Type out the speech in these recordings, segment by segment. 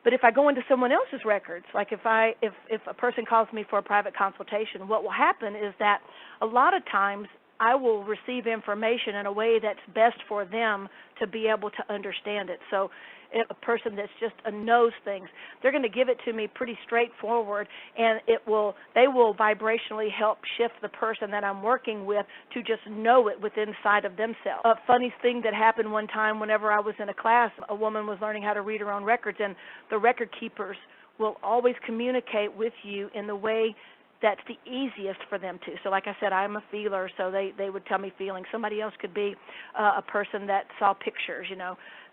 But if I go into someone else's records, like if a person calls me for a private consultation, what will happen is that a lot of times I will receive information in a way that's best for them to be able to understand it. So if a person that's just knows things, they're going to give it to me pretty straightforward, and they will vibrationally help shift the person that I'm working with to just know it within inside of themselves. A funny thing that happened one time whenever I was in a class, a woman was learning how to read her own records, and the record keepers will always communicate with you in the way that's the easiest for them to. So like I said, I'm a feeler, so they would tell me feelings. Somebody else could be a person that saw pictures,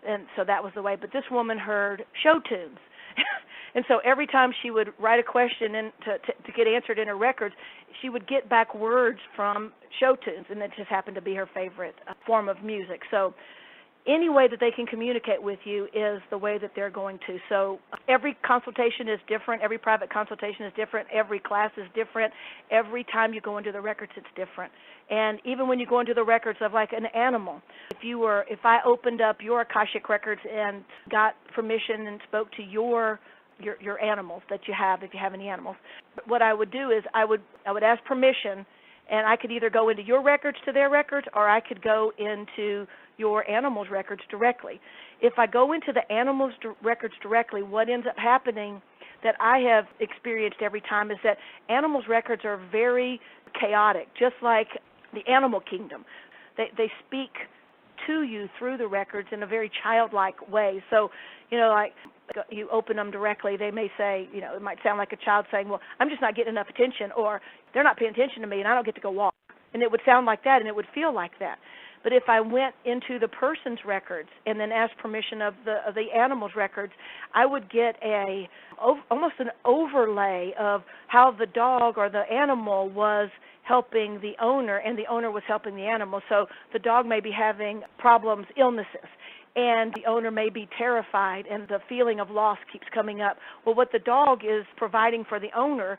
and so that was the way. But this woman heard show tunes. And so every time she would write a question in to get answered in her records, she would get back words from show tunes, and it just happened to be her favorite form of music. So any way that they can communicate with you is the way that they're going to. So every consultation is different. Every private consultation is different. Every class is different. Every time you go into the records, it's different. And even when you go into the records of like an animal, if I opened up your Akashic Records and got permission and spoke to your animals that you have, if you have any animals, what I would do is I would ask permission, and I could either go into your records to their records, or I could go into your animals' records directly. If I go into the animals' records directly, what ends up happening that I have experienced every time is that animals' records are very chaotic, just like the animal kingdom. They speak to you through the records in a very childlike way. So, like you open them directly, they may say, it might sound like a child saying, well, I'm just not getting enough attention, or they're not paying attention to me and I don't get to go walk. And it would sound like that, and it would feel like that. But if I went into the person's records and then asked permission of the animal's records, I would get almost an overlay of how the dog or the animal was helping the owner, and the owner was helping the animal. So the dog may be having problems, illnesses, and the owner may be terrified, and the feeling of loss keeps coming up. Well, what the dog is providing for the owner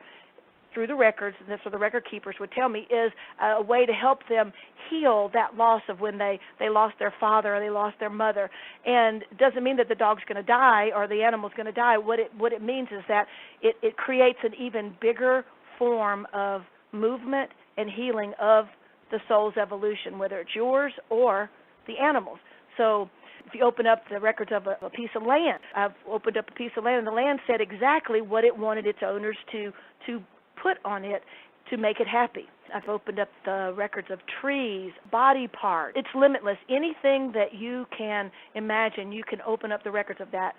through the records, and that's what the record keepers would tell me, is a way to help them heal that loss of when they lost their father or they lost their mother. And it doesn't mean that the dog's going to die or the animal's going to die. What it means is that it creates an even bigger form of movement and healing of the soul's evolution, whether it's yours or the animal's. So if you open up the records of a piece of land, I've opened up a piece of land, and the land said exactly what it wanted its owners to put on it to make it happy. I've opened up the records of trees, body parts. It's limitless. Anything that you can imagine, you can open up the records of that